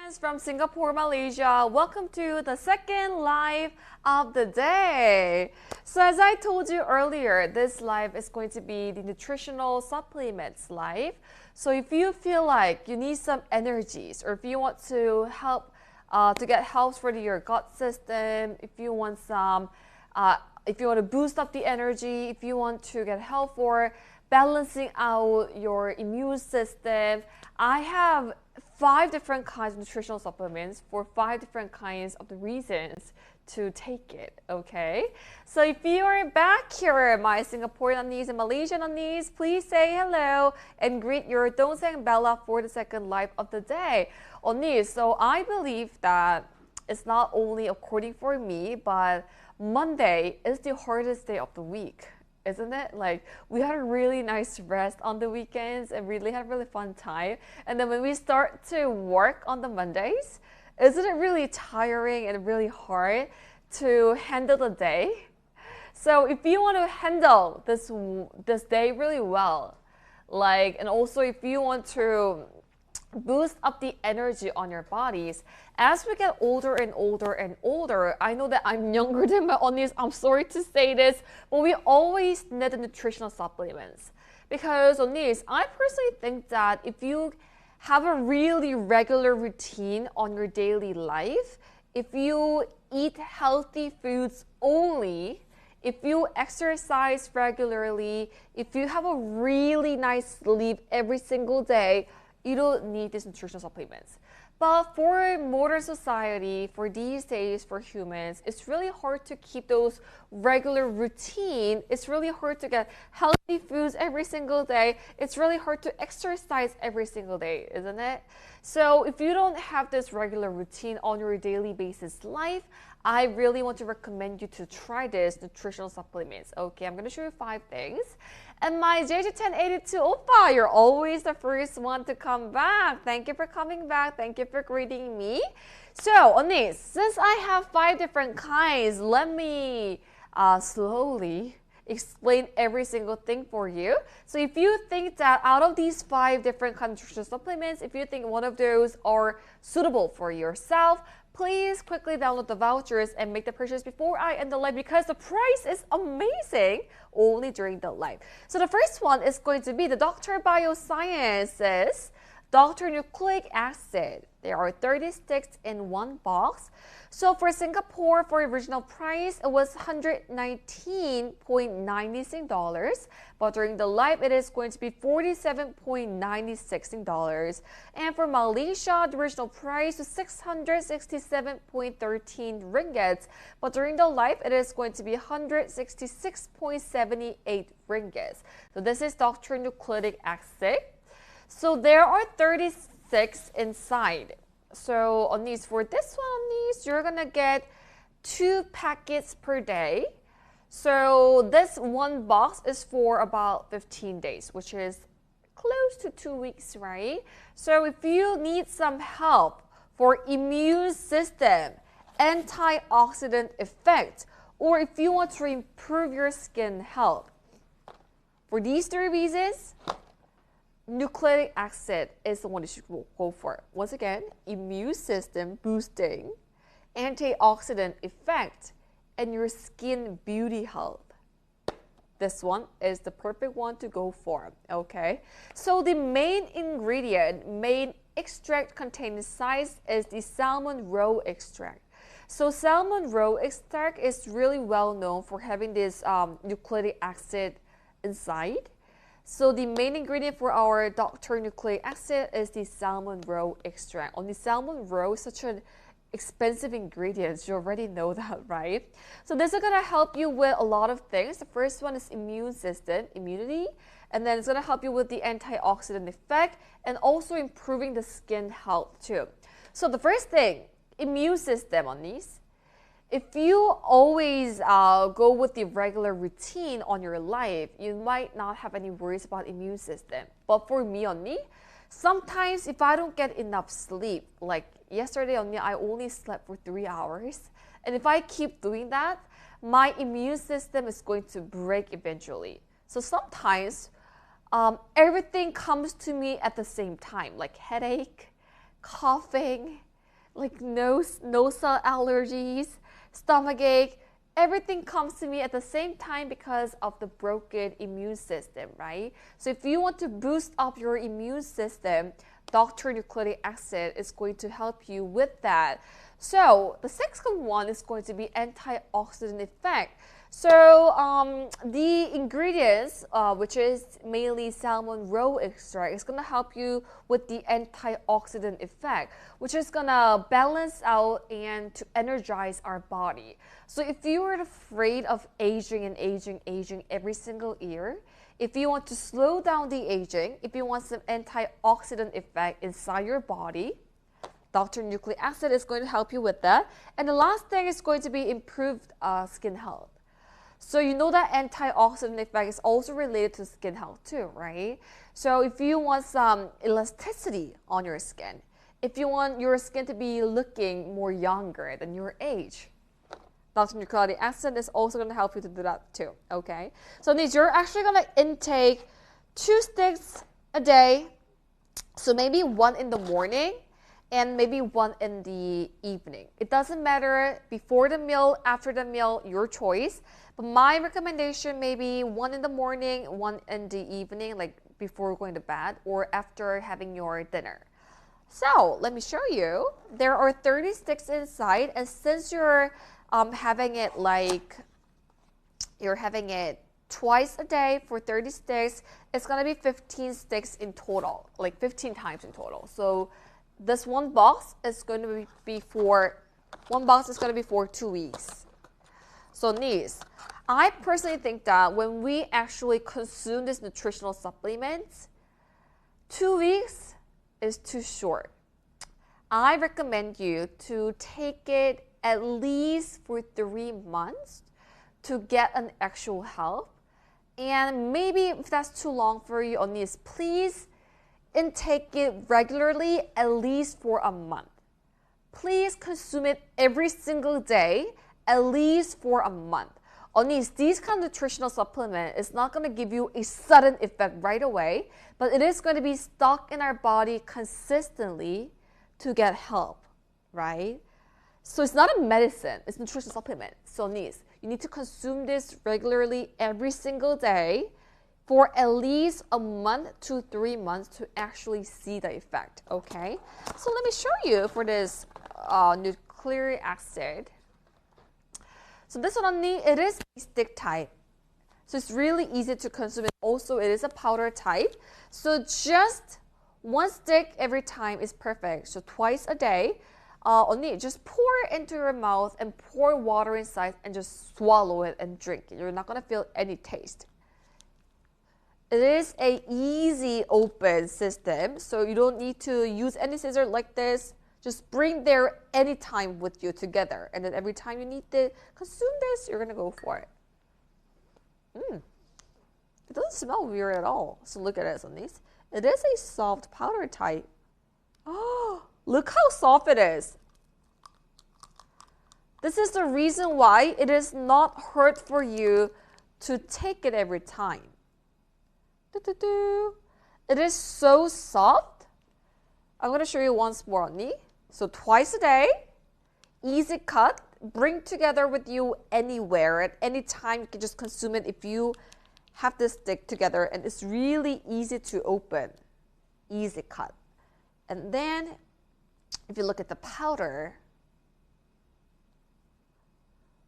friends from Singapore, Malaysia. Welcome to the second live of the day. So as I told you earlier, this live is going to be the nutritional supplements live. So if you feel like you need some energies, or if you want to help to get help for your gut system, if you want to boost up the energy, if you want to get help for balancing out your immune system, I have 5 different kinds of nutritional supplements for 5 different kinds of the reasons to take it, okay? So if you are back here, my Singaporean Anis and Malaysian Anis, please say hello and greet your Donseng Bella for the second live of the day. Anis, so I believe that it's not only according for me, but Monday is the hardest day of the week. Isn't it? Like, we had a really nice rest on the weekends and really had a really fun time. And then when we start to work on the Mondays, isn't it really tiring and really hard to handle the day? So if you want to handle this day really well, and also if you want to boost up the energy on your bodies. As we get older and older and older, I know that I'm younger than my audience, I'm sorry to say this, but we always need the nutritional supplements. Because audience, I personally think that if you have a really regular routine on your daily life, if you eat healthy foods only, if you exercise regularly, if you have a really nice sleep every single day, you don't need these nutritional supplements. But for modern society, for these days, for humans, it's really hard to keep those regular routine. It's really hard to get healthy foods every single day. It's really hard to exercise every single day, isn't it? So if you don't have this regular routine on your daily basis life, I really want to recommend you to try this nutritional supplements. Okay, I'm going to show you 5 things. And my JJ1082 Oppa, you're always the first one to come back. Thank you for coming back. Thank you for greeting me. So, Anis, since I have 5 different kinds, let me slowly explain every single thing for you. So if you think that out of these 5 different nutritional supplements, if you think one of those are suitable for yourself, please quickly download the vouchers and make the purchase before I end the live because the price is amazing only during the live. So the first one is going to be the Dr. Biosciences Dr. Nucleic Acid. There are 30 sticks in one box. So for Singapore, for original price, it was $119.96. But during the live, it is going to be $47.96. And for Malaysia, the original price was 667.13 ringgits. But during the live, it is going to be 166.78 ringgits. So this is Dr. Nucleic Acid. So there are 36 inside. So on these, for this one on these, you're gonna get 2 packets per day. So this one box is for about 15 days, which is close to 2 weeks, right? So if you need some help for immune system, antioxidant effect, or if you want to improve your skin health, for these 3 reasons, nucleic acid is the one you should go for. Once again, immune system boosting, antioxidant effect, and your skin beauty health. This one is the perfect one to go for, okay? So the main ingredient, main extract containing size is the salmon roe extract. So salmon roe extract is really well known for having this nucleic acid inside. So the main ingredient for our Dr. Nucleic Acid is the salmon roe extract. Only salmon roe is such an expensive ingredient. You already know that, right? So this is going to help you with a lot of things. The first one is immune system, immunity. And then it's going to help you with the antioxidant effect and also improving the skin health too. So the first thing, immune system on these. If you always go with the regular routine on your life, you might not have any worries about immune system. But for me, sometimes if I don't get enough sleep, like yesterday I only slept for 3 hours. And if I keep doing that, my immune system is going to break eventually. So sometimes everything comes to me at the same time, like headache, coughing, like nasal allergies, stomach ache, everything comes to me at the same time because of the broken immune system, right? So if you want to boost up your immune system, Dr. Nucleic acid is going to help you with that. So the second one is going to be antioxidant effect. So the ingredients, which is mainly salmon roe extract, is going to help you with the antioxidant effect, which is going to balance out and to energize our body. So if you are afraid of aging and aging every single year, if you want to slow down the aging, if you want some antioxidant effect inside your body, Dr. Nucleic acid is going to help you with that. And the last thing is going to be improved skin health. So you know that antioxidant effect is also related to skin health too, right? So if you want some elasticity on your skin, if you want your skin to be looking more younger than your age, Dr. Nucleic acid is also going to help you to do that too, okay? So these, you're actually going to intake 2 sticks a day. So maybe 1 in the morning and maybe 1 in the evening. It doesn't matter before the meal, after the meal, your choice. But my recommendation maybe 1 in the morning, 1 in the evening, like before going to bed or after having your dinner. So let me show you. There are 30 sticks inside, and since you're having it twice a day for 30 sticks, it's gonna be 15 sticks in total, like 15 times in total. So this one box is going to be for 2 weeks. So niece, I personally think that when we actually consume this nutritional supplements, 2 weeks is too short. I recommend you to take it at least for 3 months to get an actual help. And maybe if that's too long for you, niece, please intake it regularly, at least for a month. Please consume it every single day, at least for a month. Niece, these kind of nutritional supplement is not going to give you a sudden effect right away, but it is going to be stuck in our body consistently to get help, right? So it's not a medicine, it's a nutritional supplement. So niece, you need to consume this regularly every single day for at least a month to 3 months to actually see the effect, okay? So let me show you for this nucleic acid. So this one only, it is a stick type. So it's really easy to consume. And also, it is a powder type. So just 1 stick every time is perfect. So twice a day, only just pour it into your mouth and pour water inside and just swallow it and drink it. You're not going to feel any taste. It is a easy open system, so you don't need to use any scissors like this. Just bring there anytime with you together. And then every time you need to consume this, you're going to go for it. It doesn't smell weird at all. So look at it on these. It is a soft powder type. Oh, look how soft it is. This is the reason why it is not hard for you to take it every time. It is so soft. I'm going to show you once more on me. So twice a day, easy cut, bring together with you anywhere at any time. You can just consume it if you have this stick together, and it's really easy to open, easy cut. And then if you look at the powder,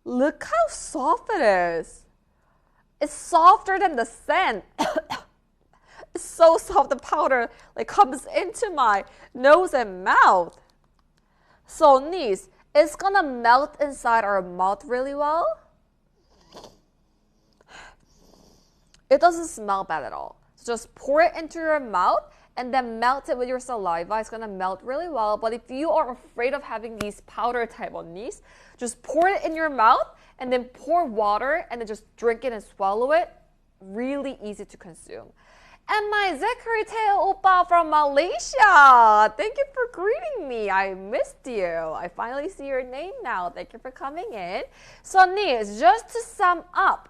look how soft it is. It's softer than the sand. It's so soft, the powder like comes into my nose and mouth. So niece, it's gonna melt inside our mouth really well. It doesn't smell bad at all. So just pour it into your mouth and then melt it with your saliva. It's gonna melt really well. But if you are afraid of having these powder type of niece, just pour it in your mouth and then pour water and then just drink it and swallow it. Really easy to consume. And my Zachary Teo Oppa from Malaysia. Thank you for greeting me. I missed you. I finally see your name now. Thank you for coming in. So niece, just to sum up,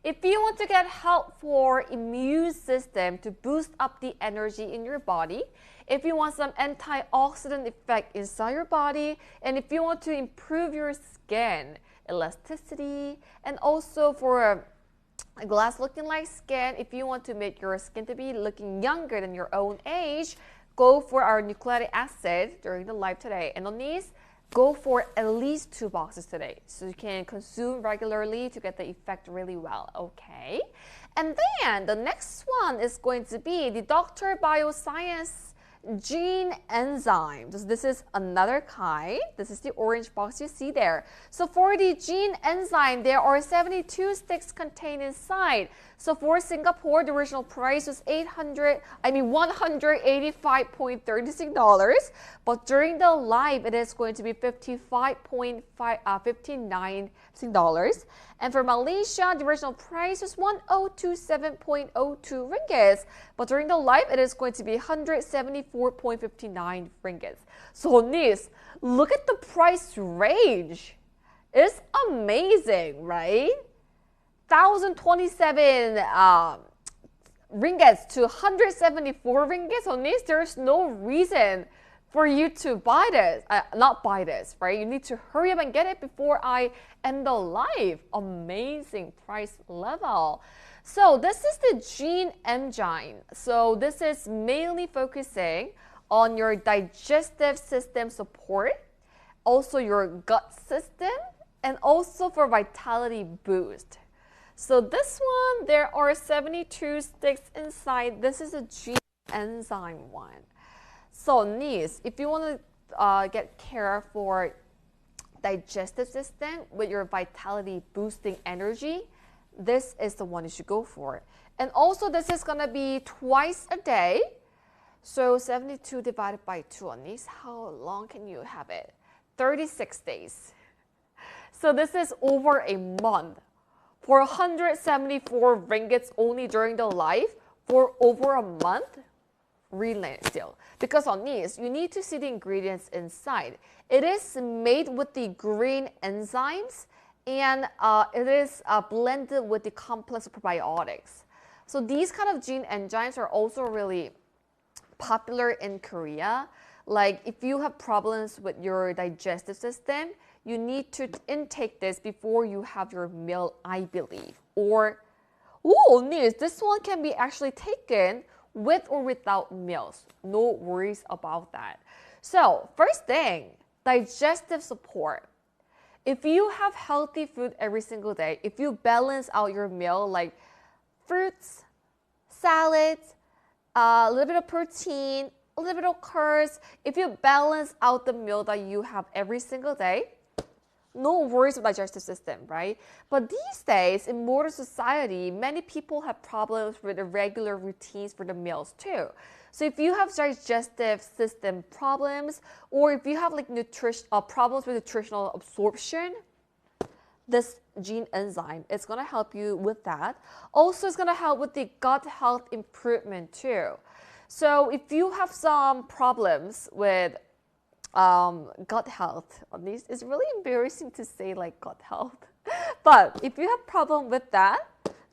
if you want to get help for immune system to boost up the energy in your body, if you want some antioxidant effect inside your body, and if you want to improve your skin elasticity, and also for a glass looking like skin, if you want to make your skin to be looking younger than your own age, go for our nucleic acid during the live today. And on these, go for at least 2 boxes today, so you can consume regularly to get the effect really well, okay? And then the next one is going to be the Dr. Bioscience gene enzyme. This is another kind. This is the orange box you see there. So for the gene enzyme, there are 72 sticks contained inside. So for Singapore, the original price was $185.36. But during the live, it is going to be $55.59. And for Malaysia, the original price was 1027.02 ringgits. But during the live, it is going to be 174.59 ringgits. So Nis, look at the price range. It's amazing, right? 1,027 ringgits to 174 ringgits. So Nis, there's no reason for you to buy this, not buy this, right? You need to hurry up and get it before I end the live. Amazing price level. So this is the gene enzyme. So this is mainly focusing on your digestive system support, also your gut system, and also for vitality boost. So this one, there are 72 sticks inside. This is a gene enzyme one. So Nis, if you want to get care for digestive system with your vitality boosting energy, this is the one you should go for. And also this is going to be twice a day. So 72 divided by 2 on Nis, how long can you have it? 36 days. So this is over a month. For 174 ringgits only during the live, for over a month, really still. Because on these, you need to see the ingredients inside. It is made with the green enzymes, and it is blended with the complex probiotics. So these kind of gene enzymes are also really popular in Korea. Like if you have problems with your digestive system, you need to intake this before you have your meal, I believe. Or, oh, Nis, this one can be actually taken with or without meals. No worries about that. So, first thing, digestive support. If you have healthy food every single day, if you balance out your meal like fruits, salads, a little bit of protein, a little bit of carbs, if you balance out the meal that you have every single day, no worries with digestive system, right? But these days, in modern society, many people have problems with the regular routines for the meals too. So if you have digestive system problems, or if you have like problems with nutritional absorption, this gene enzyme is going to help you with that. Also, it's going to help with the gut health improvement too. So if you have some problems with gut health, this is really embarrassing to say like gut health. But if you have problem with that,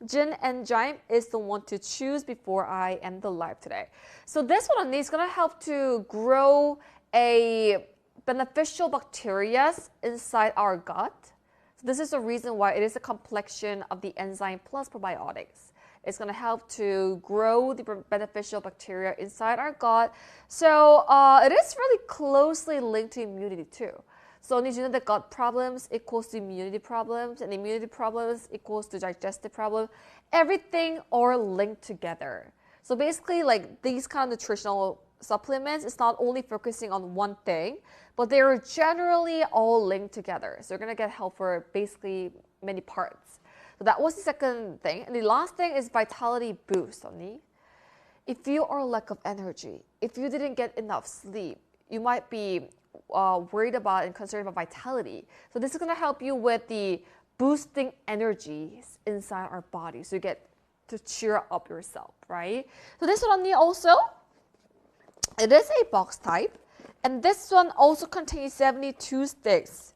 gene enzyme is the one to choose before I end the live today. So this one is going to help to grow a beneficial bacteria inside our gut. So this is the reason why it is a complexion of the enzyme plus probiotics. It's going to help to grow the beneficial bacteria inside our gut. So it is really closely linked to immunity too. So you know that gut problems equals to immunity problems, and immunity problems equals to digestive problems. Everything are linked together. So basically, like these kind of nutritional supplements, it's not only focusing on one thing, but they are generally all linked together. So you're going to get help for basically many parts. So that was the second thing. And the last thing is vitality boost. If you are lack of energy, if you didn't get enough sleep, you might be worried about and concerned about vitality. So this is going to help you with the boosting energies inside our body. So you get to cheer up yourself, right? So this one also, it is a box type. And this one also contains 72 sticks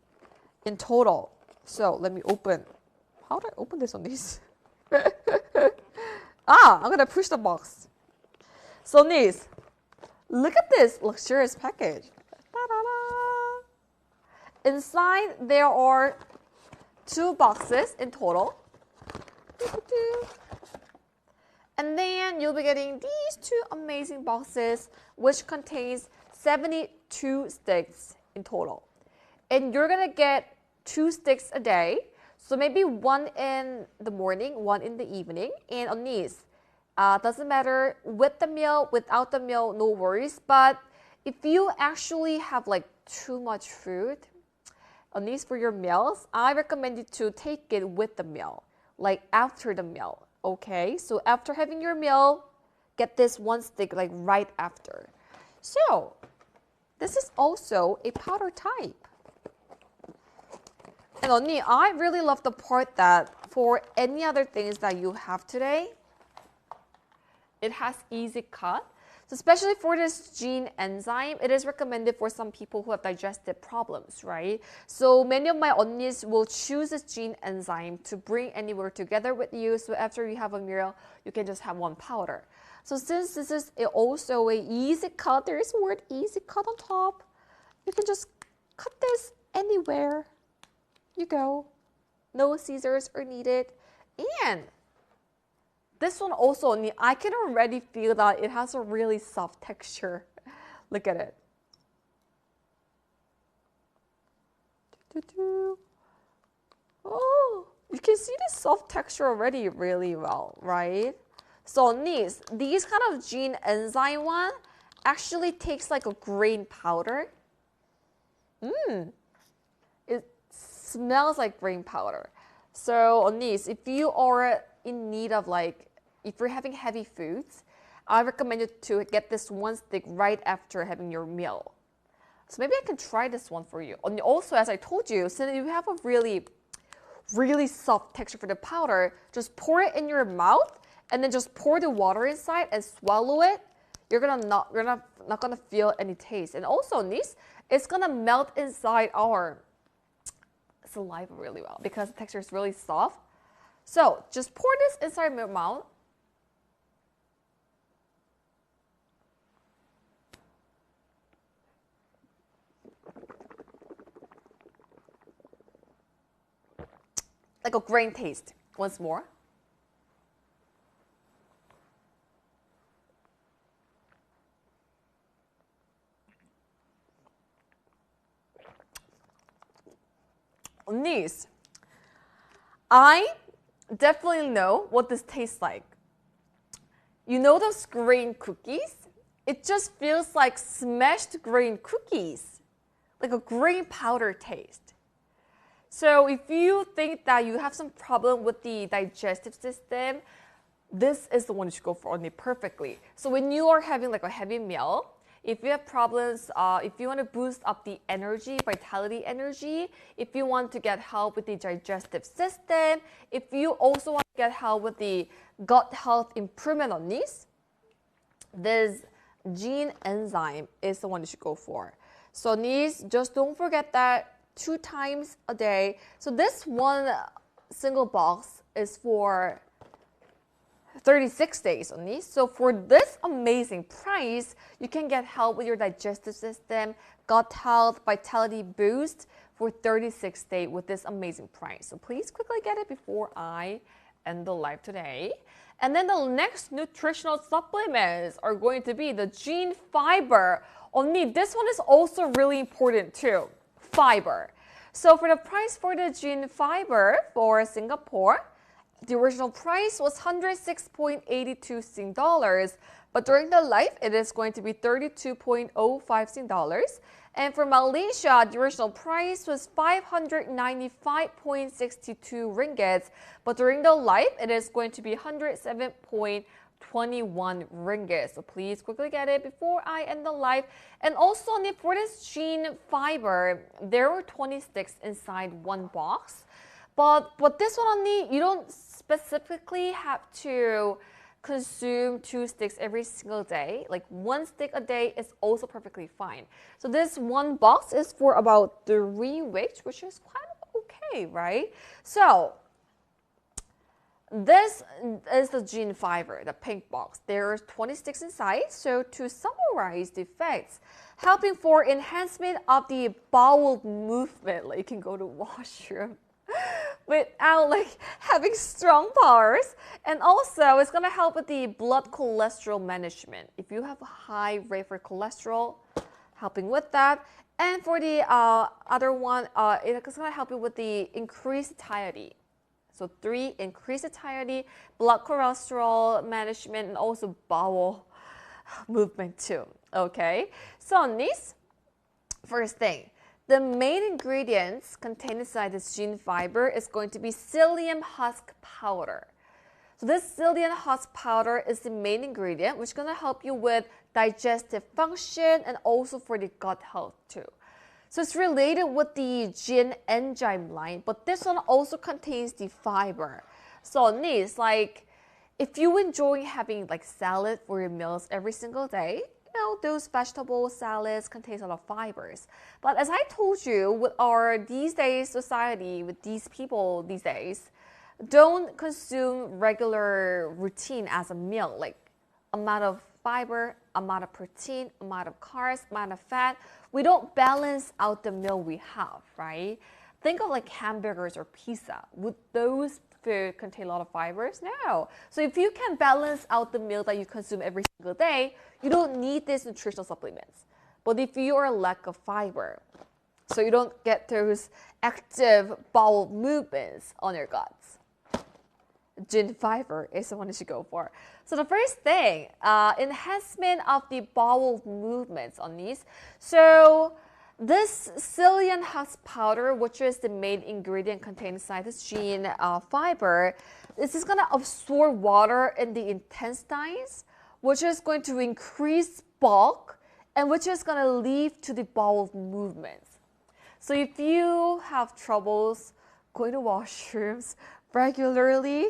in total. So let me open. How do I open this on this? I'm going to push the box. So Nis, Look at this luxurious package. Ta-da-da. Inside, there are 2 boxes in total. And then you'll be getting these 2 amazing boxes, which contains 72 sticks in total. And you're gonna get 2 sticks a day. So maybe 1 in the morning, 1 in the evening. And on these, doesn't matter with the meal, without the meal, no worries. But if you actually have like too much food on these for your meals, I recommend you to take it with the meal, like after the meal. Okay, so after having your meal, get this 1 stick like right after. So this is also a powder type. And 언니, I really love the part that for any other things that you have today, it has easy cut. So especially for this gene enzyme, it is recommended for some people who have digestive problems, right? So many of my 언nis will choose this gene enzyme to bring anywhere together with you. So after you have a meal, you can just have 1 powder. So since this is also a easy cut, there is a word easy cut on top. You can just cut this anywhere you go. No scissors are needed. And this one also, I can already feel that it has a really soft texture. Look at it. Oh, you can see the soft texture already really well, right? So on these kind of gene enzyme one actually takes like a grain powder. It smells like grain powder. So on these, if you are in need of like, if you're having heavy foods, I recommend you to get this 1 stick right after having your meal. So maybe I can try this one for you. And also, as I told you, since you have a really, really soft texture for the powder, just pour it in your mouth and then just pour the water inside and swallow it. You're not gonna feel any taste. And also on this, it's gonna melt inside our saliva really well because the texture is really soft. So just pour this inside your mouth. Like a grain taste once more. On these, I definitely know what this tastes like. You know those grain cookies? It just feels like smashed grain cookies, like a grain powder taste. So if you think that you have some problem with the digestive system, this is the one you should go for only perfectly. So when you are having like a heavy meal, if you have problems, if you want to boost up the energy, vitality energy, if you want to get help with the digestive system, if you also want to get help with the gut health improvement on this gene enzyme is the one you should go for. So these, just don't forget that 2 times a day. So this 1 single box is for 36 days only. So for this amazing price, you can get help with your digestive system, gut health, vitality boost for 36 days with this amazing price. So please quickly get it before I end the live today. And then the next nutritional supplements are going to be the gene fiber. Only this one is also really important too. Fiber. So for the price for the gene fiber for Singapore, the original price was 106.82 Sing dollars, but during the live, it is going to be 32.05 Sing dollars. And for Malaysia, the original price was 595.62 ringgits, but during the live, it is going to be 107.21 ringgit. So please quickly get it before I end the live. And also for this gene fiber, there were 20 sticks inside 1 box. But this one only, you don't specifically have to consume 2 sticks every single day. Like 1 stick a day is also perfectly fine. So this 1 box is for about 3 weeks, which is quite okay, right? So this is the gene fiber, the pink box. There's 26 inside. So to summarize the effects, helping for enhancement of the bowel movement, like you can go to washroom without like having strong powers, and also it's going to help with the blood cholesterol management. If you have a high rate for cholesterol, helping with that. And for the other one, it's going to help you with the increased satiety. So 3, increased satiety, blood cholesterol management, and also bowel movement too. Okay, so on this, first thing, the main ingredients contained inside this gene fiber is going to be psyllium husk powder. So this psyllium husk powder is the main ingredient, which is going to help you with digestive function and also for the gut health too. So it's related with the gene enzyme line, but this one also contains the fiber. So on this, like if you enjoy having like salad for your meals every single day, you know, those vegetable salads contain a lot of fibers. But as I told you, with our these days society, with these people these days, don't consume regular routine as a meal, like amount of fiber, amount of protein, amount of carbs, amount of fat. We don't balance out the meal we have, right? Think of like hamburgers or pizza. Would those food contain a lot of fibers? No. So if you can balance out the meal that you consume every single day, you don't need these nutritional supplements. But if you are lack of fiber, so you don't get those active bowel movements on your guts, gene fiber is the one you should go for. So the first thing, enhancement of the bowel movements on these. So this psyllium husk powder, which is the main ingredient contained inside this gene fiber, this is going to absorb water in the intestines, which is going to increase bulk and which is going to lead to the bowel movements. So if you have troubles going to washrooms regularly,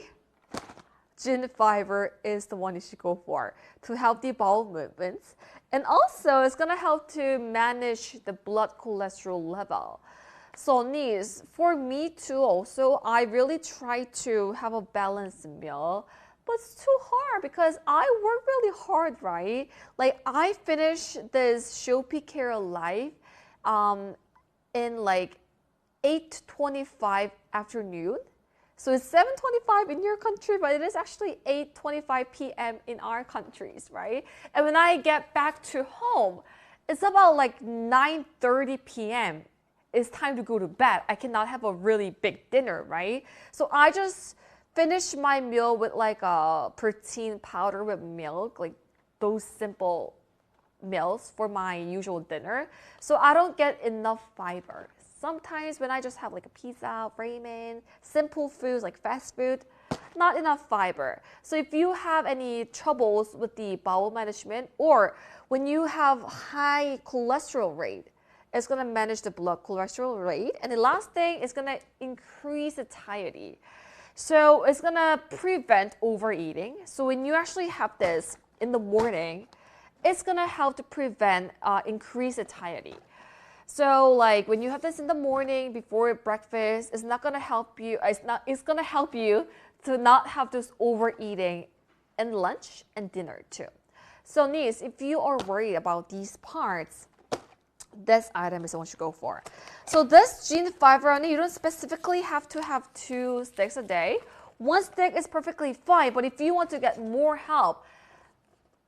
gene fiber is the one you should go for to help the bowel movements. And also, it's going to help to manage the blood cholesterol level. So these, for me too also, I really try to have a balanced meal. But it's too hard because I work really hard, right? Like I finished this Shopee Care Live in like 8:25 afternoon. So it's 7:25 in your country, but it is actually 8:25 p.m. in our countries, right? And when I get back to home, it's about like 9:30 p.m. It's time to go to bed. I cannot have a really big dinner, right? So I just finish my meal with like a protein powder with milk, like those simple meals for my usual dinner. So I don't get enough fiber. Sometimes when I just have like a pizza, ramen, simple foods like fast food, not enough fiber. So if you have any troubles with the bowel management or when you have high cholesterol rate, it's going to manage the blood cholesterol rate. And the last thing is going to increase satiety. So it's going to prevent overeating. So when you actually have this in the morning, it's going to help to prevent increased satiety. So like when you have this in the morning before breakfast, it's not going to help you. It's going to help you to not have this overeating in lunch and dinner too. So niece, if you are worried about these parts, this item is the one you go for. So this gene fiber, you don't specifically have to have 2 sticks a day. 1 stick is perfectly fine, but if you want to get more help,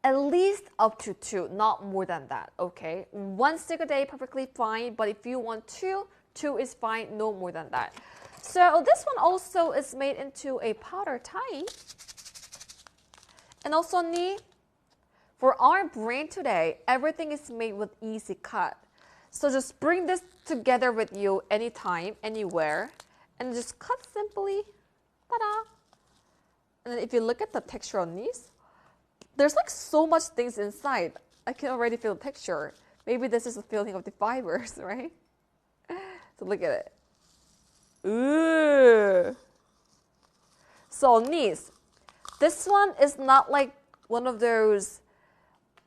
at least up to 2, not more than that, okay? 1 stick a day, perfectly fine, but if you want 2 is fine, no more than that. So this one also is made into a powder type. And also, for our brand today, everything is made with easy cut. So just bring this together with you anytime, anywhere, and just cut simply, ta-da! And then if you look at the texture on these, there's like so much things inside. I can already feel the texture. Maybe this is the feeling of the fibers, right? So look at it. Ooh. So niece, this one is not like one of those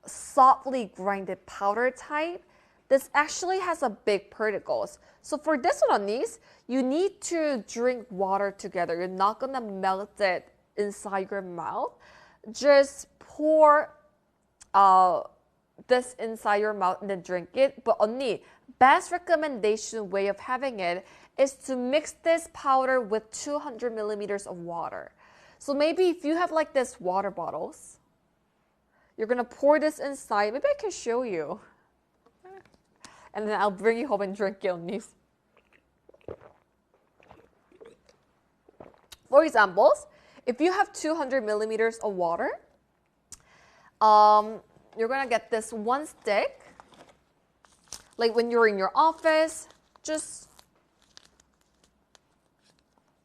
softly grinded powder type. This actually has a big particles. So for this one on these, you need to drink water together. You're not gonna melt it inside your mouth, just pour this inside your mouth and then drink it. But 언니, best recommendation way of having it is to mix this powder with 200 milliliters of water. So maybe if you have like this water bottles, you're gonna pour this inside. Maybe I can show you. And then I'll bring you home and drink it, 언니. For example, if you have 200 milliliters of water, you're gonna get this one stick. Like when you're in your office, just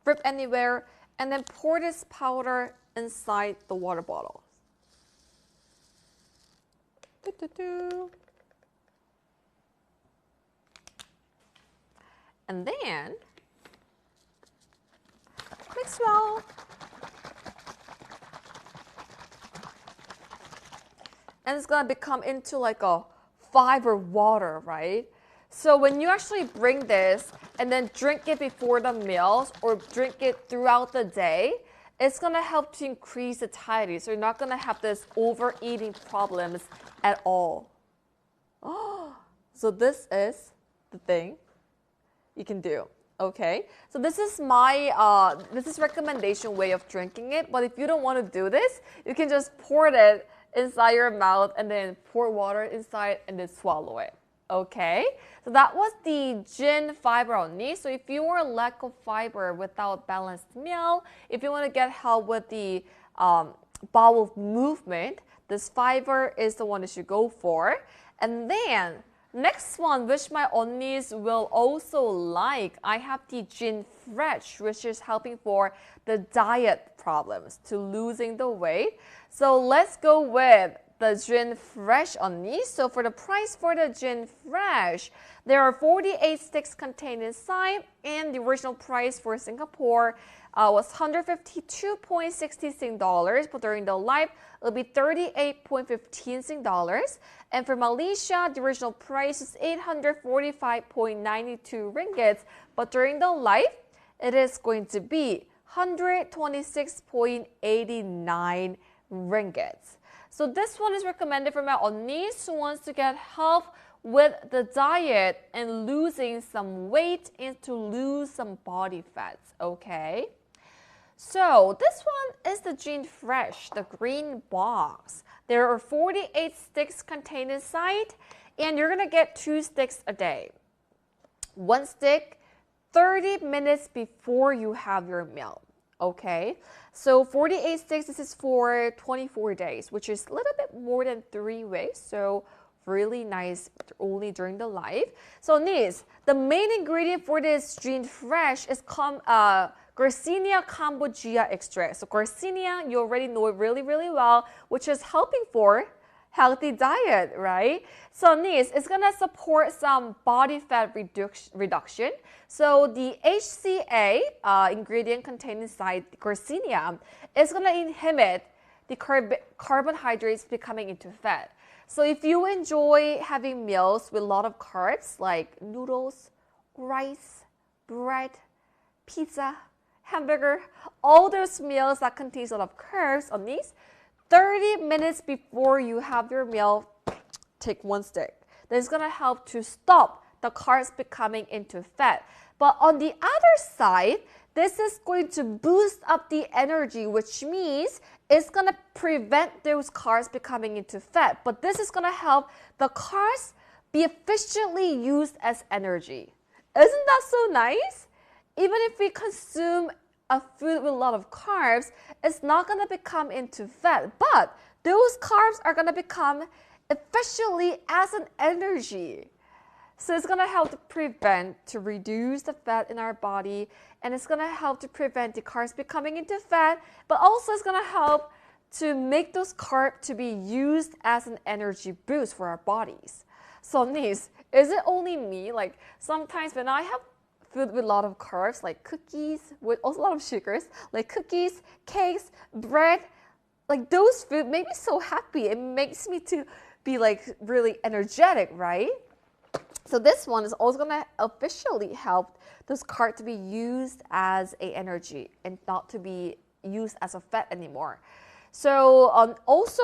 rip anywhere and then pour this powder inside the water bottle. And then mix well. And it's gonna become into like a fiber water, right? So when you actually bring this and then drink it before the meals or drink it throughout the day, it's gonna help to increase satiety. So you're not gonna have this overeating problems at all. Oh, so this is the thing you can do. Okay, so this is my recommendation way of drinking it. But if you don't want to do this, you can just pour it inside your mouth and then pour water inside and then swallow it. Okay, so that was the gin fiber only. So if you are lack of fiber without balanced meal, if you want to get help with the bowel movement, this fiber is the one you should go for. And then next one, which my onnies will also like, I have the Gin Fresh, which is helping for the diet problems, to losing the weight. So let's go with the Gin Fresh onnies. So for the price for the Gin Fresh, there are 48 sticks contained inside, and the original price for Singapore was 152.60 Sing dollars, but during the live, it'll be 38.15 Sing dollars. And for Malaysia, the original price is 845.92 ringgits, but during the live, it is going to be 126.89 ringgits. So this one is recommended for my onnies who wants to get help with the diet and losing some weight and to lose some body fats, okay? So this one is the Gin Fresh, the green box. There are 48 sticks contained inside, and you're gonna get 2 sticks a day. One stick, 30 minutes before you have your meal, okay? So 48 sticks, this is for 24 days, which is a little bit more than 3 weeks. So really nice only during the live. So Nis, the main ingredient for this Gin Fresh is Garcinia cambogia extract. So Garcinia, you already know it really, really well, which is helping for healthy diet, right? So Nis, it's gonna support some body fat reduction. So the HCA ingredient contained inside the Garcinia is gonna inhibit the carbohydrates becoming into fat. So if you enjoy having meals with a lot of carbs like noodles, rice, bread, pizza, hamburger, all those meals that contains a lot of carbs on these, 30 minutes before you have your meal, take 1 stick. Then it's gonna help to stop the carbs becoming into fat. But on the other side, this is going to boost up the energy, which means it's gonna prevent those carbs becoming into fat. But this is gonna help the carbs be efficiently used as energy. Isn't that so nice? Even if we consume a food with a lot of carbs, it's not gonna become into fat. But those carbs are gonna become efficiently as an energy. So it's gonna help to reduce the fat in our body, and it's gonna help to prevent the carbs becoming into fat, but also it's gonna help to make those carbs to be used as an energy boost for our bodies. So Nis, is it only me? Like sometimes when I have food with a lot of carbs, like cookies, with also a lot of sugars, like cookies, cakes, bread, like those food make me so happy. It makes me to be like really energetic, right? So this one is also gonna officially help those carbs to be used as a energy and not to be used as a fat anymore. So also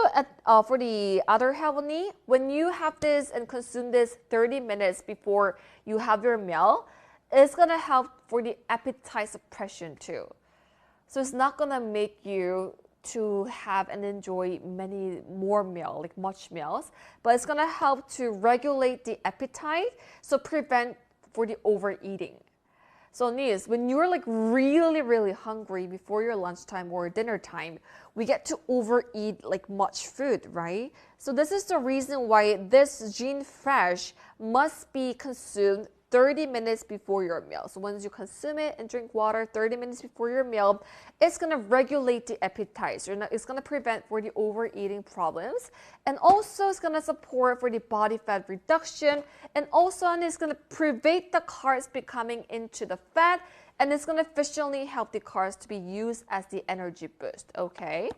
for the other healthy, when you have this and consume this 30 minutes before you have your meal, it's going to help for the appetite suppression too. So it's not going to make you to have and enjoy many more meals, like much meals, but it's going to help to regulate the appetite, so prevent for the overeating. So Nis, when you're like really, really hungry before your lunchtime or dinner time, we get to overeat like much food, right? So this is the reason why this Gene Fresh must be consumed 30 minutes before your meal. So once you consume it and drink water 30 minutes before your meal, it's going to regulate the appetite. So it's going to prevent for the overeating problems. And also it's going to support for the body fat reduction. And also it's going to prevent the carbs becoming into the fat. And it's going to efficiently help the carbs to be used as the energy boost. Okay.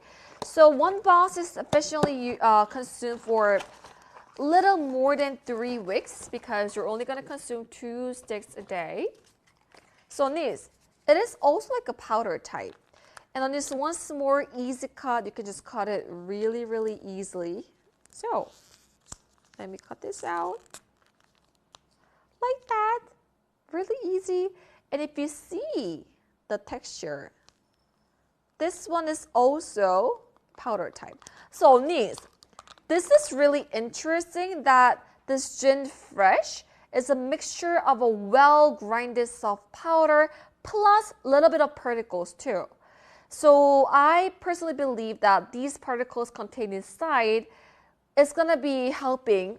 So one box is efficiently consumed for little more than 3 weeks because you're only going to consume 2 sticks a day. So on this, it is also like a powder type. And on this one more easy cut, you can just cut it really, really easily. So let me cut this out like that. Really easy. And if you see the texture, this one is also powder type. So on this is really interesting that this Gin Fresh is a mixture of a well-grinded soft powder plus a little bit of particles too. So I personally believe that these particles contained inside is going to be helping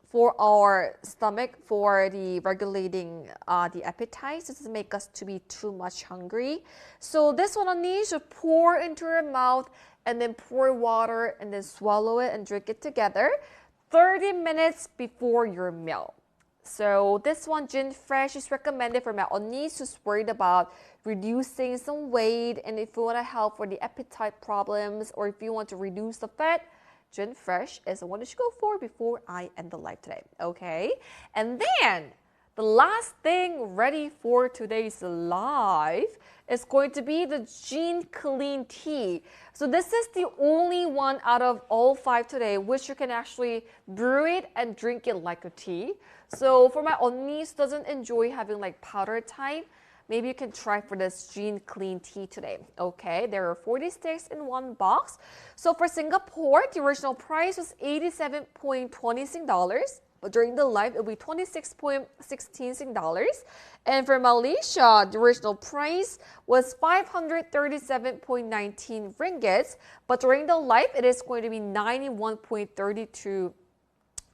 for our stomach for the regulating the appetite. So it doesn't make us to be too much hungry. So this one on these, you pour into your mouth and then pour water and then swallow it and drink it together 30 minutes before your meal. So this one, Gin Fresh, is recommended for my onnies who's worried about reducing some weight, and if you want to help for the appetite problems or if you want to reduce the fat, Gin Fresh is the one you should go for before I end the live today. Okay? And then the last thing ready for today's live is going to be the Gin Clean Tea. So this is the only one out of all 5 today which you can actually brew it and drink it like a tea. So for my onnies who doesn't enjoy having like powder type, maybe you can try for this Gin Clean Tea today. Okay, there are 40 sticks in one box. So for Singapore, the original price was 87.20 Sing dollars. But during the live, it will be 26.16 Sing dollars. And for Malaysia, the original price was 537.19 ringgits. But during the live, it is going to be 91.32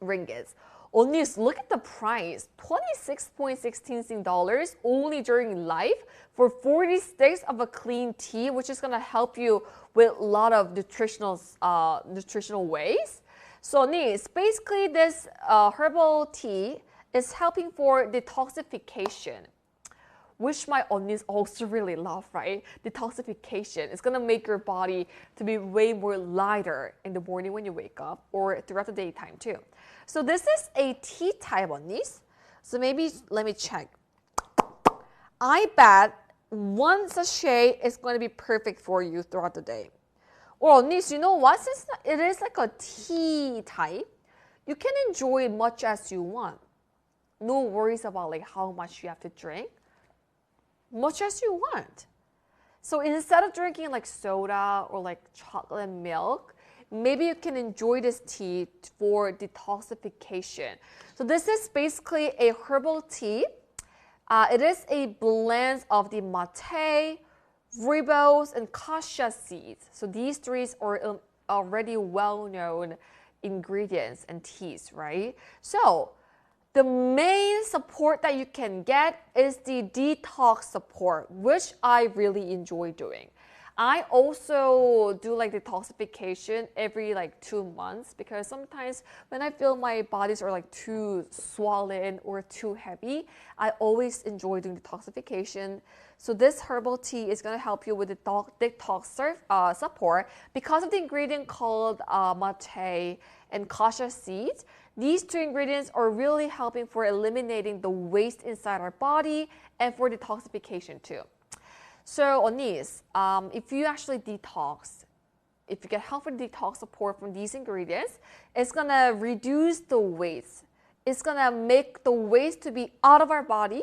ringgits. Only look at the price, 26.16 Sing dollars only during live for 40 sticks of a clean tea, which is going to help you with a lot of nutritional ways. So basically this herbal tea is helping for detoxification, which my onnies also really love, right? Detoxification is going to make your body to be way more lighter in the morning when you wake up or throughout the daytime too. So this is a tea type onnies. So maybe let me check. I bet 1 sachet is going to be perfect for you throughout the day. Or onnies, you know what? Since it is like a tea type, you can enjoy it much as you want. No worries about like how much you have to drink. Much as you want. So instead of drinking like soda or like chocolate milk, maybe you can enjoy this tea for detoxification. So this is basically a herbal tea. It is a blend of the mate, rooibos, and cassia seeds. So these 3 are already well-known ingredients and teas, right? So the main support that you can get is the detox support, which I really enjoy doing. I also do like detoxification every like 2 months because sometimes when I feel my bodies are like too swollen or too heavy, I always enjoy doing detoxification. So this herbal tea is going to help you with the detox support because of the ingredient called mate and cassia seeds. These 2 ingredients are really helping for eliminating the waste inside our body and for detoxification too. So on these, if you actually detox, if you get healthy detox support from these ingredients, it's gonna reduce the waste. It's gonna make the waste to be out of our body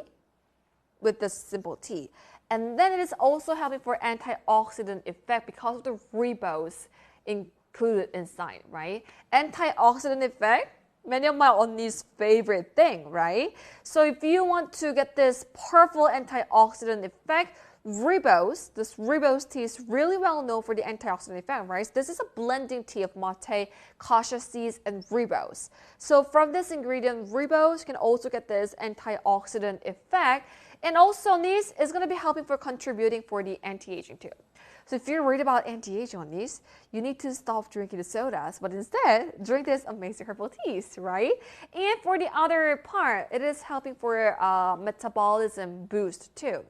with this simple tea. And then it is also helping for antioxidant effect because of the ribose included inside, right? Antioxidant effect, many of my only's favorite thing, right? So if you want to get this powerful antioxidant effect, ribose, this ribose tea is really well known for the antioxidant effect, right? So this is a blending tea of mate, cassia seeds, and ribose. So from this ingredient, ribose, you can also get this antioxidant effect. And also this is going to be helping for contributing for the anti-aging too. So if you're worried about anti-aging on these, you need to stop drinking the sodas, but instead drink this amazing herbal teas, right? And for the other part, it is helping for metabolism boost too.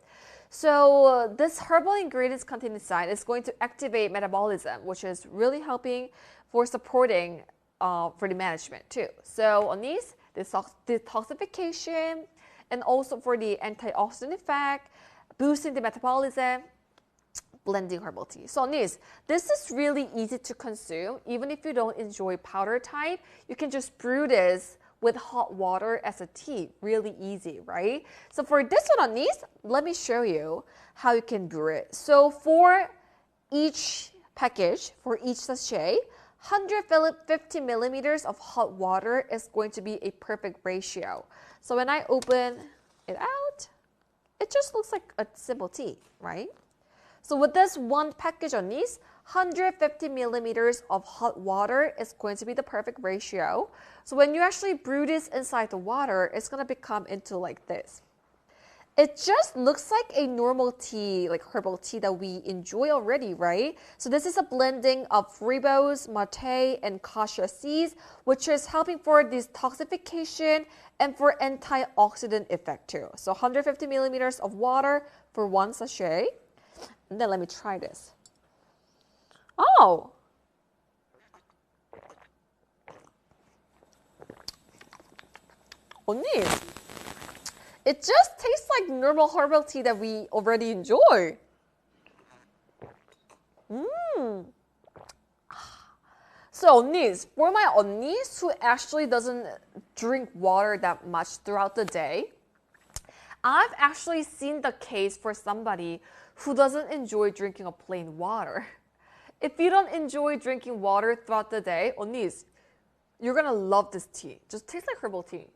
So this herbal ingredients contained inside is going to activate metabolism, which is really helping for supporting for the management too. So on these, detoxification, and also for the antioxidant effect, boosting the metabolism, blending herbal tea. So on this is really easy to consume. Even if you don't enjoy powder type, you can just brew this with hot water as a tea. Really easy, right? So for this one on these, let me show you how you can brew it. So for each package, for each sachet, 150 milliliters of hot water is going to be a perfect ratio. So when I open it out, it just looks like a simple tea, right? So with this one package on these, 150 milliliters of hot water is going to be the perfect ratio. So when you actually brew this inside the water, it's going to become into like this. It just looks like a normal tea, like herbal tea that we enjoy already, right? So this is a blending of ribose, mate, and cassia seeds, which is helping for detoxification and for antioxidant effect too. So 150 milliliters of water for one sachet. And then let me try this. Oh! 언니, it just tastes like normal herbal tea that we already enjoy. So 언nis, for my 언nis who actually doesn't drink water that much throughout the day, I've actually seen the case for somebody who doesn't enjoy drinking a plain water. If you don't enjoy drinking water throughout the day, 언nis, you're gonna love this tea. Just tastes like herbal tea.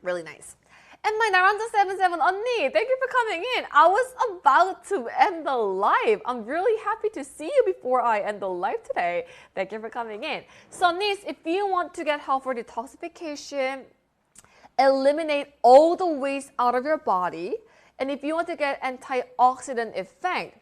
Really nice. And my Naranja77 언니, thank you for coming in. I was about to end the live. I'm really happy to see you before I end the live today. Thank you for coming in. So 언nis, if you want to get help for detoxification, eliminate all the waste out of your body, and if you want to get antioxidant effect,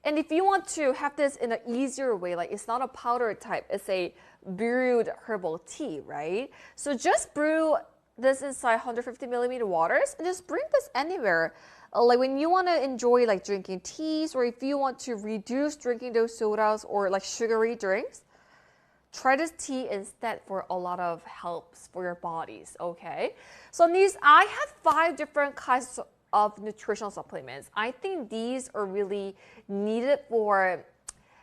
and if you want to have this in an easier way, like it's not a powder type, it's a brewed herbal tea, right? So just brew this inside 150 milliliter waters and just bring this anywhere. Like when you want to enjoy like drinking teas, or if you want to reduce drinking those sodas or like sugary drinks, try this tea instead for a lot of helps for your bodies, okay? So these, I have 5 different kinds of nutritional supplements. I think these are really needed for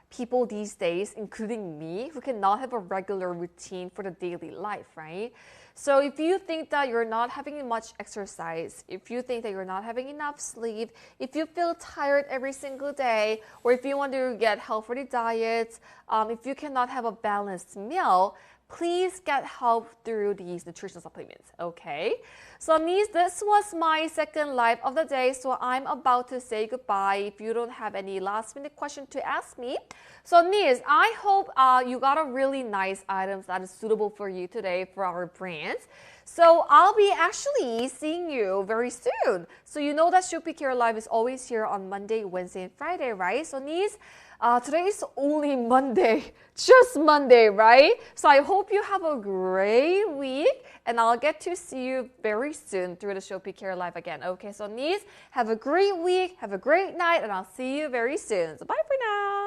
people these days, including me, who cannot have a regular routine for the daily life, right? So if you think that you're not having much exercise, if you think that you're not having enough sleep, if you feel tired every single day, or if you want to get healthy diets, if you cannot have a balanced meal, please get help through these nutritional supplements, okay? So Nis, this was my second live of the day, so I'm about to say goodbye if you don't have any last minute question to ask me. So Nis, I hope you got a really nice items that is suitable for you today for our brands. So I'll be actually seeing you very soon. So you know that Shopee Care Live is always here on Monday, Wednesday, and Friday, right? So Nis, today is only Monday, just Monday, right? So I hope you have a great week, and I'll get to see you very soon through the Shopee Care Live again. Okay, so Nis, have a great week, have a great night, and I'll see you very soon. So bye for now.